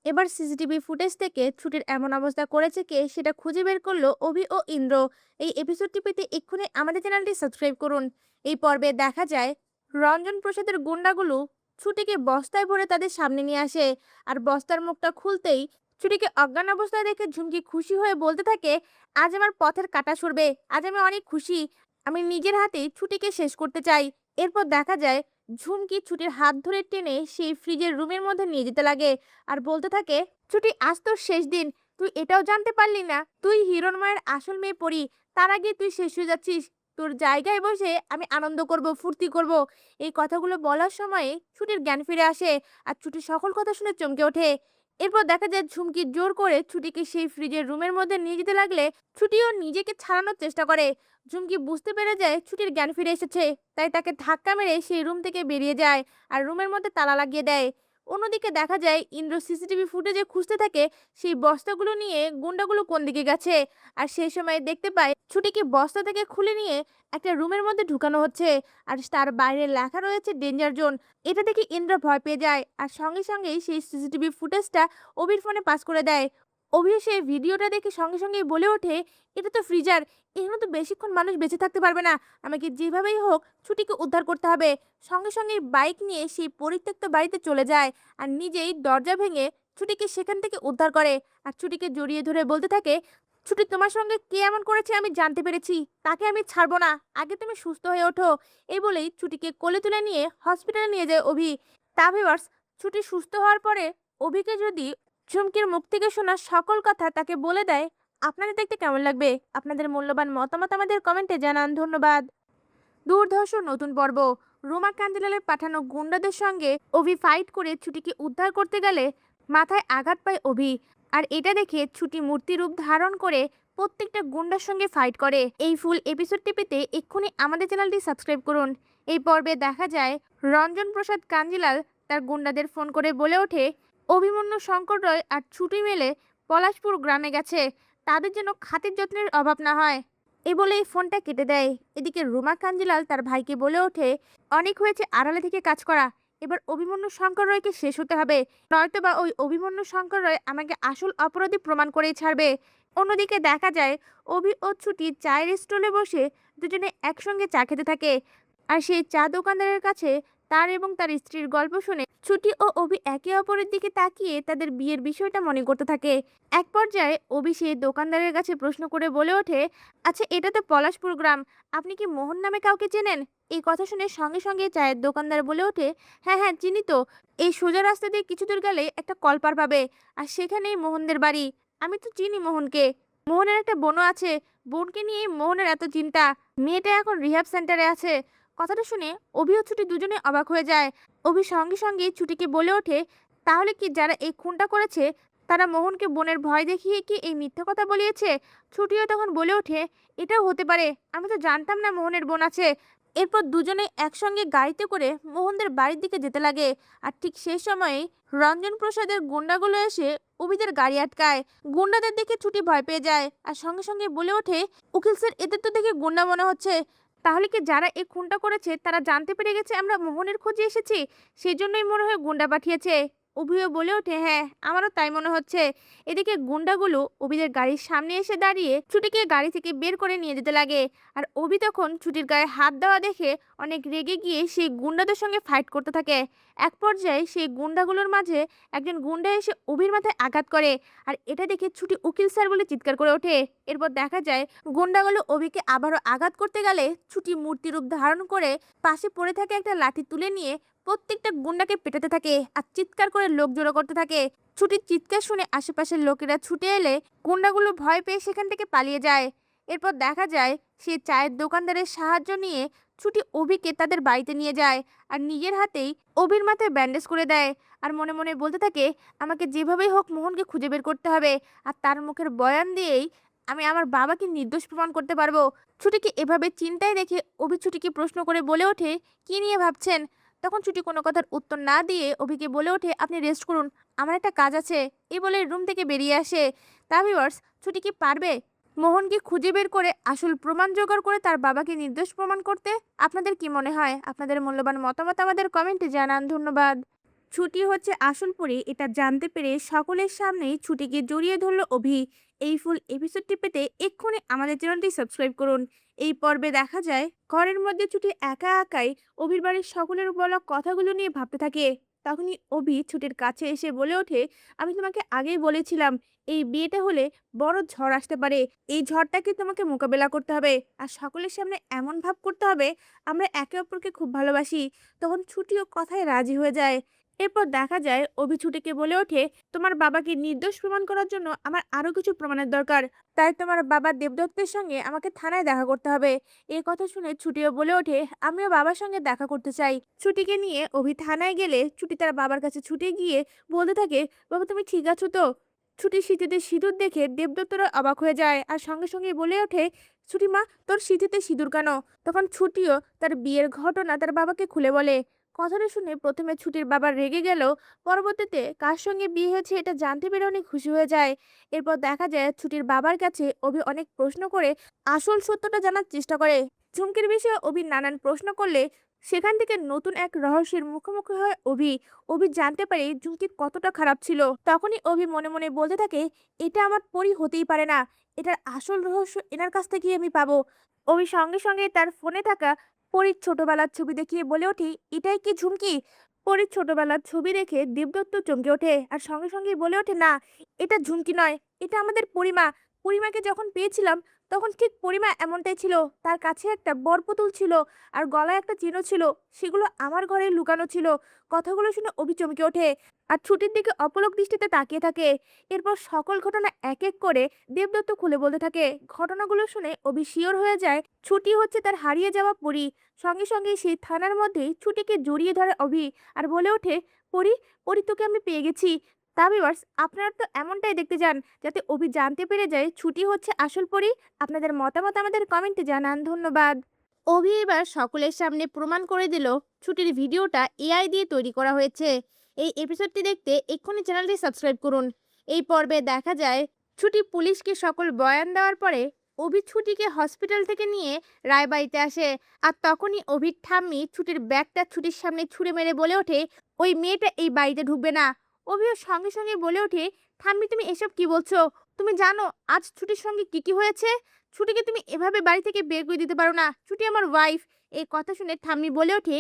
এবার CCTV footage থেকে ছুটির এমন অবস্থা করেছে কে সেটা খুঁজে বের করলো অভি ও ইন্দ্র। এই এপিসোডটি পেতে এক্ষুনি আমাদের চ্যানেলটি সাবস্ক্রাইব করুন। এই পর্বে দেখা যায় রঞ্জন প্রসাদের গুন্ডাগুলো ছুটিকে বস্তায় ভরে তাদের সামনে নিয়ে আসে। আর বস্তার মুখটা খুলতেই ছুটিকে অজ্ঞান অবস্থায় দেখে ঝুমকি খুশি হয়ে বলতে থাকে, আজ আমার পথের কাঁটা সরবে, আজ আমি অনেক খুশি, আমি নিজের হাতে ছুটিকে শেষ করতে চাই। এরপর দেখা যায় ঝুমকি ছুটির হাত ধরে টেনে সেই ফ্রিজের রুমের মধ্যে নিয়ে যেতে লাগে আর বলতে থাকে, ছুটি আজ তোর শেষ দিন, তুই এটাও জানতে পারলি না তুই হিরণময়ের আসল মেয়ে পড়ি, তার আগে তুই শেষ হয়ে যাচ্ছিস, তোর জায়গায় বসে আমি আনন্দ করব, ফুর্তি করব। এই কথাগুলো বলার সময় ছুটির জ্ঞান ফিরে আসে আর ছুটি সকল কথা শুনে চমকে ওঠে। এরপর দেখা যায় ঝুমকি জোর করে ছুটিকে সেই ফ্রিজের রুমের মধ্যে নিয়ে যেতে লাগলে ছুটিও নিজেকে ছাড়ানোর চেষ্টা করে। ঝুমকি বুঝতে পেরে যায় ছুটির জ্ঞান ফিরে এসেছে, তাই তাকে ধাক্কা মেরে সেই রুম থেকে বেরিয়ে যায় আর রুমের মধ্যে তালা লাগিয়ে দেয়। অন্যদিকে দেখা যায় ইন্দ্র সিসিটিভি ফুটেজে খুঁজতে থাকে সেই বস্তাগুলো নিয়ে গুন্ডাগুলো কোন দিকে গেছে। আর সেই সময় দেখতে পায় ছুটিকে বস্তা থেকে খুলে নিয়ে একটা রুমের মধ্যে ঢুকানো হচ্ছে আর তার বাইরে লেখা রয়েছে ডেঞ্জার জোন। এটা দেখে ইন্দ্র ভয় পেয়ে যায় আর সঙ্গে সঙ্গেই সেই সিসিটিভি ফুটেজটা অভির ফোনে পাস করে দেয়। অভি সেই ভিডিওটা দেখে সঙ্গে সঙ্গেই বলে ওঠে, এটা তো ফ্রিজার, এখানে তো বেশিক্ষণ মানুষ বেঁচে থাকতে পারবে না, আমাকে যেভাবেই হোক ছুটিকে উদ্ধার করতে হবে। সঙ্গে সঙ্গে বাইক নিয়ে সেই পরিত্যক্ত বাড়িতে চলে যায় আর নিজেই দরজা ভেঙে ছুটিকে সেখান থেকে উদ্ধার করে আর ছুটিকে জড়িয়ে ধরে বলতে থাকে, ছুটি তোমার সঙ্গে কে এমন করেছে আমি জানতে পেরেছি, তাকে আমি ছাড়বো না, আগে তুমি সুস্থ হয়ে ওঠো। এই বলেই ছুটিকে কোলে তুলে নিয়ে হসপিটালে নিয়ে যায় অভি। তা ভিউয়ার্স, ছুটি সুস্থ হওয়ার পরে অভিকে যদি ঝুমকির মুখ থেকে শোনা সকল কথা তাকে বলে দেয়, আপনাদের দেখতে কেমন লাগবে? আপনাদের মূল্যবান মতামত আমাদের কমেন্টে জানান। ধন্যবাদ। দুর্ধর্ষ নতুন পর্ব। রোমা কাঞ্জিলালের পাঠানো গুন্ডাদের সঙ্গে অভি ফাইট করে ছুটিকে উদ্ধার করতে গেলে মাথায় আঘাত পায় অভি। আর এটা দেখে ছুটি মূর্তি রূপ ধারণ করে প্রত্যেকটা গুন্ডার সঙ্গে ফাইট করে। এই ফুল এপিসোডটি পেতে এক্ষুনি আমাদের চ্যানেলটি সাবস্ক্রাইব করুন। এই পর্বে দেখা যায় রঞ্জন প্রসাদ কাঞ্জিলাল তার গুন্ডাদের ফোন করে বলে ওঠে, অভিমন্যু শঙ্কর রয় আর ছুটি মিলে পলাশপুর গ্রামে গেছে, তাদের যেন খাতির যত্নের অভাব না হয়। এই বলেই ফোনটা কেটে দেয়। এদিকে রুমা কাঞ্জিলাল তার ভাইকে বলে ওঠে, অনেক হয়েছে আড়ালে থেকে কাজ করা, এবার অভিমন্যু শঙ্কর রয়কে শেষ হতে হবে, নয়তো বা ওই অভিমন্যু শঙ্কর রয় আমাকে আসল অপরাধী প্রমাণ করেই ছাড়বে। অন্যদিকে দেখা যায় অভি ও ছুটি চায়ের স্টলে বসে দুজনে একসঙ্গে চা খেতে থাকে আর সেই চা দোকানদারের কাছে তার এবং তার স্ত্রীর গল্প শুনে ছুটি ও অভি একে অপরের দিকে তাকিয়ে তাদের বিয়ের বিষয়টা মনে করতে থাকে। এক পর্যায়ে অভি সেই দোকানদারের কাছে প্রশ্ন করে বলে ওঠে, আচ্ছা এটা তো পলাশপুর গ্রাম, আপনি কি মোহন নামে কাউকে চেনেন? এই কথা শুনে সঙ্গে সঙ্গে চায়ের দোকানদার বলে ওঠে, হ্যাঁ হ্যাঁ চিনি তো, এই সোজা রাস্তা দিয়ে কিছু দূর গেলে একটা কলপার পাবে আর সেখানেই মোহনদের বাড়ি, আমি তো চিনি মোহনকে, মোহনের একটা বোনও আছে, বোনকে নিয়ে মোহনের এত চিন্তা, মেয়েটা এখন রিহ্যাব সেন্টারে আছে। কথাটা শুনে অভি ও ছুটি দুজনে অবাক হয়ে যায়। অভি সঙ্গে সঙ্গে ছুটিকে বলে ওঠে, তাহলে কি যারা এই খুনটা করেছে তারা মোহনকে বোনের ভয় দেখিয়ে কি এই মিথ্যা কথা বলিয়েছে? ছুটিও তখন বলে ওঠে, এটাও হতে পারে, আমি তো জানতাম না মোহনের বোন আছে। এরপর দুজনে একসঙ্গে গাড়িতে করে মোহনদের বাড়ির দিকে যেতে লাগে আর ঠিক সেই সময়ে রঞ্জন প্রসাদের গুন্ডাগুলো এসে অভিদের গাড়ি আটকায়। গুন্ডাদের দেখে ছুটি ভয় পেয়ে যায় আর সঙ্গে সঙ্গে বলে ওঠে, উকিল স্যার এদের তো দেখে গুন্ডা মনে হচ্ছে, তাহলে কি যারা এই খুনটা করেছে তারা জানতে পেরে গেছে আমরা মোহনের খোঁজে এসেছি, সেই জন্যই মনে হয় গুন্ডা পাঠিয়েছে। অভিও বলে ওঠে, হ্যাঁ আমারও তাই মনে হচ্ছে। এদিকে গুন্ডাগুলো অভিদের গাড়ির সামনে এসে দাঁড়িয়ে ছুটিকে গাড়ি থেকে বের করে নিয়ে যেতে লাগে আর অভি তখন ছুটির গায়ে হাত দেওয়া দেখে অনেক রেগে গিয়ে সেই গুন্ডাদের সঙ্গে ফাইট করতে থাকে। এক পর্যায়ে সেই গুন্ডাগুলোর মাঝে একজন গুন্ডা এসে অভির মাথায় আঘাত করে আর এটা দেখে ছুটি উকিল স্যার বলে চিৎকার করে ওঠে। এরপর দেখা যায় গুন্ডাগুলো অভিকে আবারও আঘাত করতে গেলে ছুটি মূর্তি রূপ ধারণ করে পাশে পড়ে থাকে একটা লাঠি তুলে নিয়ে প্রত্যেকটা গুন্ডাকে পেটাতে থাকে আর চিৎকার করে লোক জড়ো করতে থাকে। ছুটির চিৎকার শুনে আশেপাশের লোকেরা ছুটে এলে গুন্ডাগুলো ভয় পেয়ে সেখান থেকে পালিয়ে যায়। এরপর দেখা যায় সে চায়ের দোকানদারের সাহায্য নিয়ে ছুটি অভিকে তাদের বাড়িতে নিয়ে যায় আর নিজের হাতেই অভির মাথায় ব্যান্ডেজ করে দেয় আর মনে মনে বলতে থাকে, আমাকে যেভাবেই হোক মোহনকে খুঁজে বের করতে হবে আর তার মুখের বয়ান দিয়েই আমি আমার বাবাকে নির্দোষ প্রমাণ করতে পারবো। ছুটিকে এভাবে চিন্তায় দেখে অভি ছুটিকে প্রশ্ন করে বলে ওঠে, কি নিয়ে ভাবছেন? তখন ছুটি কোনো কথার উত্তর না দিয়ে অভিকে বলে ওঠে, আপনি রেস্ট করুন, আমার একটা কাজ আছে। এই বলে রুম থেকে বেরিয়ে আসে। তা ভিউয়ার্স, ছুটি কি পারবে মোহনকে খুঁজে বের করে আসল প্রমাণ জোগাড় করে তার বাবাকে নির্দোষ প্রমাণ করতে? আপনাদের কি মনে হয়? আপনাদের মূল্যবান মতামত আমাদের কমেন্টে জানান। ধন্যবাদ। ছুটি হচ্ছে আসল পরী এটা জানতে পেরে সকলের সামনেই ছুটিকে জড়িয়ে ধরলো অভি। এই ফুল এপিসোডটি পেতে এক্ষুনি আমাদের চ্যানেলটি সাবস্ক্রাইব করুন। এই পর্বে দেখা যায় ঘরের মধ্যে ছুটি একা একাই অভির বাড়ির সকলের বলা কথাগুলো নিয়ে ভাবতে থাকে। তখনই অভি ছুটির কাছে এসে বলে ওঠে, আমি তোমাকে আগেই বলেছিলাম এই বিয়েটা হলে বড় ঝড় আসতে পারে। এই ঝড়টাকে তোমাকে মোকাবেলা করতে হবে আর সকলের সামনে এমন ভাব করতে হবে আমরা একে অপরকে খুব ভালোবাসি। তখন ছুটিও কথায় রাজি হয়ে যায়। এরপর দেখা যায় অভি ছুটিকে বলে ওঠে, তোমার বাবাকে নির্দোষ প্রমাণ করার জন্য আমার আরো কিছু প্রমাণের দরকার। তাই তোমার বাবা দেবদত্তের সঙ্গে আমাকে থানায় দেখা করতে হবে। এই কথা শুনে ছুটিও বলে ওঠে, আমিও বাবার সঙ্গে দেখা করতে চাই। ছুটিকে নিয়ে অভি থানায় গেলে ছুটি তার বাবার কাছে ছুটে গিয়ে বলতে থাকে, বাবা তুমি ঠিক আছো তো? ছুটির স্মৃতিতে সিঁদুর দেখে দেবদত্তরা অবাক হয়ে যায় আর সঙ্গে সঙ্গে বলে ওঠে, ছুটি মা তোর স্মৃতিতে সিঁদুর কেন? তখন ছুটিও তার বিয়ের ঘটনা তার বাবাকে খুলে বলে। কথাটা শুনে প্রথমে ছুটির বাবা রেগে গেল, পরবর্তীতে কার সঙ্গে বিয়ে হয়েছে এটা জানতে পেরে অনেক খুশি হয়ে যায়। এরপর দেখা যায় ছুটির বাবার কাছে অভি অনেক প্রশ্ন করে আসল সত্যটা জানার চেষ্টা করে। ঝুমকির বিষয়ে অভি নানান প্রশ্ন করলে সেখান থেকে নতুন এক রহস্যের মুখোমুখি হয় অভি। অভি জানতে পারে ঝুমকি কতটা খারাপ ছিল। তখনই অভি মনে মনে বলতে থাকে, এটা আমার পরি হতেই পারে না, এটার আসল রহস্য এনার কাছ থেকেই আমি পাবো। অভি সঙ্গে সঙ্গে তার ফোনে থাকা পরীর ছোটবেলার ছবি দেখিয়ে বলে ওঠে, এটাই কি ঝুমকি? পরীর ছোটবেলার ছবি দেখে দেবদত্ত চমকে ওঠে আর সঙ্গে সঙ্গে বলে ওঠে, না এটা ঝুমকি নয়, এটা আমাদের পরিমা। পরিমাকে যখন পেয়েছিলাম তখন ঠিক পরিমা এমনটাই ছিল। তার কাছে একটা বরপুতুল ছিল আর গলায় একটা চিহ্ন ছিল, সেগুলো আমার ঘরে লুকানো ছিল। কথাগুলো শুনে অভি চমকে ওঠে আর ছুটির দিকে অপলক দৃষ্টিতে তাকিয়ে থাকে। এরপর সকল ঘটনা এক এক করে দেবদত্ত খুলে বলতে থাকে। ঘটনাগুলো শুনে অভি শিওর হয়ে যায় ছুটি হচ্ছে তার হারিয়ে যাওয়া পরী। সঙ্গে সঙ্গে সেই থানার মধ্যেই ছুটিকে জড়িয়ে ধরে অভি আর বলে ওঠে, পরী, পরী তোকে আমি পেয়ে গেছি। তা ভিউয়ার্স আপনারা তো এমনটাই দেখতে চান যাতে অভি জানতে পেরে যায় ছুটি হচ্ছে আসল পরী। আপনাদের মতামত আমাদের কমেন্টে জানান। ধন্যবাদ। অভি এবার সকলের সামনে প্রমাণ করে দিল ছুটির ভিডিওটা এআই দিয়ে তৈরি করা হয়েছে। এই এপিসোডটি দেখতে এক্ষুনি চ্যানেলটি সাবস্ক্রাইব করুন। এই পর্বে দেখা যায় ছুটি পুলিশকে সকল বয়ান দেওয়ার পরে অভি ছুটিকে হসপিটাল থেকে নিয়ে রায়বাড়িতে আসে। আর তখনই অভির ঠাম্মি ছুটির ব্যাগটা ছুটির সামনে ছুঁড়ে মেরে বলে ওঠে, ওই মেয়েটা এই বাড়িতে ঢুকবে না। অভিও সঙ্গে সঙ্গে বলে ওঠে, ঠাম্মি তুমি এসব কি বলছো? তুমি জানো আজ ছুটির সঙ্গে কি কি হয়েছে? ছুটিকে তুমি এভাবে বাড়ি থেকে বের করে দিতে পারো না, ছুটি আমার ওয়াইফ। এই কথা শুনে ঠাম্মি বলে ওঠে,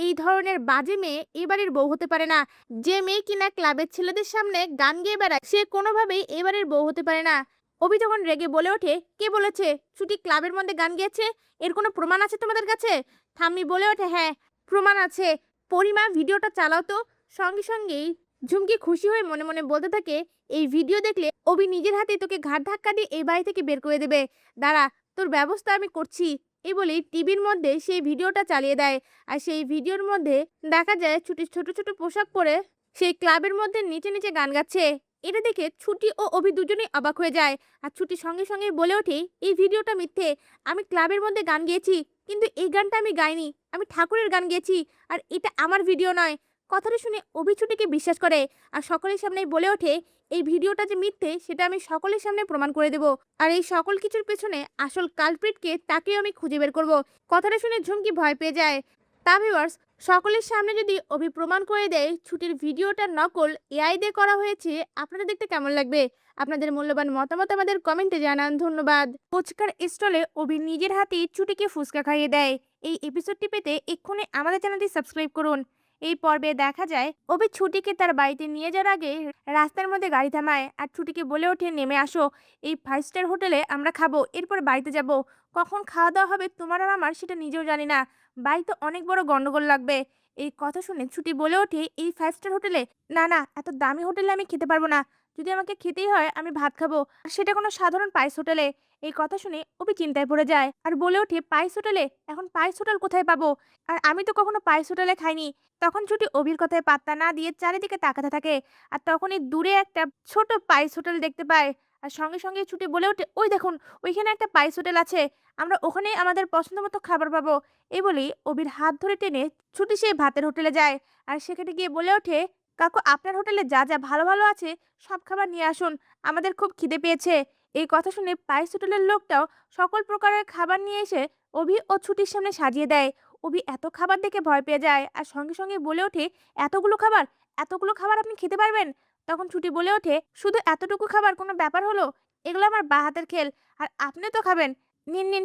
এই ধরনের বাজে মেয়ে এ বাড়ির বউ হতে পারে না। যে মেয়ে কিনা ক্লাবের ছেলেদের সামনে গান গেয়ে বেড়ায় সে কোনোভাবেই এ বাড়ির বউ হতে পারে না। অভি তখন রেগে বলে ওঠে, কে বলেছে ছুটি ক্লাবের মধ্যে গান গেয়েছে? এর কোনো প্রমাণ আছে তোমাদের কাছে? ঠাম্মি বলে ওঠে, হ্যাঁ প্রমাণ আছে। পরিমা ভিডিওটা চালাও তো। সঙ্গে সঙ্গেই ঝুমকি খুশি হয়ে মনে মনে বলতে থাকে, এই ভিডিও দেখলে অভি নিজের হাতে তোকে ঘাট ধাক্কা দিয়ে এই বাড়ি থেকে বের করে দেবে। দাঁড়া, তোর ব্যবস্থা আমি করছি। এই বলেই টিভির মধ্যে সেই ভিডিওটা চালিয়ে দেয়। আর সেই ভিডিওর মধ্যে দেখা যায় ছুটির ছোট ছোট পোশাক পরে সেই ক্লাবের মধ্যে নিচে নিচে গান গাচ্ছে। এটা দেখে ছুটি ও অভি দুজনেই অবাক হয়ে যায়। আর ছুটি সঙ্গে সঙ্গে বলে ওঠে, এই ভিডিওটা মিথ্যে। আমি ক্লাবের মধ্যে গান গেয়েছি, কিন্তু এই গানটা আমি গাইনি, আমি ঠাকুরের গান গেয়েছি। আর এটা আমার ভিডিও নয়। কথাটা শুনে অভি ছুটিকে বিশ্বাস করে আর সকলের সামনে বলে ওঠে, এই ভিডিওটা যে মিথ্যে সেটা আমি সকলের সামনে প্রমাণ করে দেব। আর এই সকল কিছুর পেছনে আসল কালপ্রিটকে তাকেও আমি খুঁজে বের করব। কথাটা শুনে ঝুমকি ভয় পেয়ে যায়। তা ভিউয়ার্স সকলের সামনে যদি অভি প্রমাণ করে দেয় ছুটির ভিডিওটা নকল এআই দিয়ে করা হয়েছে, আপনাদের দেখতে কেমন লাগবে? আপনাদের মূল্যবান মতামত আমাদের কমেন্টে জানান। ধন্যবাদ। ফুচকার স্টলে অভি নিজের হাতেই ছুটিকে ফুচকা খাইয়ে দেয়। এই এপিসোডটি পেতে এক্ষুনি আমাদের চ্যানেলটি সাবস্ক্রাইব করুন। এই পর্বে দেখা যায় অভি ছুটিকে তার বাড়িতে নিয়ে যাওয়ার আগে রাস্তার মধ্যে গাড়ি থামায় আর ছুটিকে বলে ওঠে, নেমে আসো, এই 5 স্টার হোটেলে আমরা খাবো, এরপর বাড়িতে যাব। কখন খাওয়া দাওয়া হবে তোমার আর আমার সেটা নিজেও জানি না, বাড়িতে অনেক বড় গন্ডগোল লাগবে। এই কথা শুনে ছুটি বলে ওঠে, এই 5 স্টার হোটেলে? না না, এত দামি হোটেলে আমি খেতে পারবো না। যদি আমাকে খেতেই হয় আমি ভাত খাবো, আর সেটা কোনো সাধারণ পাইস হোটেলে। এই কথা শুনে অভি চিন্তায় পড়ে যায় আর বলে ওঠে, পাইস হোটেলে? এখন পাইস হোটেল কোথায় পাবো? আর আমি তো কখনো পাইস হোটেলে খাইনি। তখন ছুটি অভির কথায় পাত্তা না দিয়ে চারিদিকে তাকাতে থাকে আর তখনই দূরে একটা ছোট পাইস হোটেল দেখতে পায়। আর সঙ্গে সঙ্গে ছুটি বলে ওঠে, ওই দেখুন ওইখানে একটা পাইস হোটেল আছে, আমরা ওখানেই আমাদের পছন্দ মতো খাবার পাবো। এই বলেই অভির হাত ধরে টেনে ছুটি সেই ভাতের হোটেলে যায় আর সেখানে গিয়ে বলে ওঠে, কাকু আপনার হোটেলে যা যা ভালো ভালো আছে সব খাবার নিয়ে আসুন, আমাদের খুব খিদে পেয়েছে। এই কথা শুনে পাইস হোটেলের লোকটাও সকল প্রকারের খাবার নিয়ে এসে অভি ও ছুটির সামনে সাজিয়ে দেয়। অভি এত খাবার দেখে ভয় পেয়ে যায় আর সঙ্গে সঙ্গে বলে ওঠে, এতগুলো খাবার এতগুলো খাবার আপনি খেতে পারবেন? তখন ছুটি বলে ওঠে, শুধু এতটুকু খাবার কোনো ব্যাপার হলো? এগুলো আমার বাঁ হাতের খেল, আর আপনি তো খাবেন। নিন, নিন।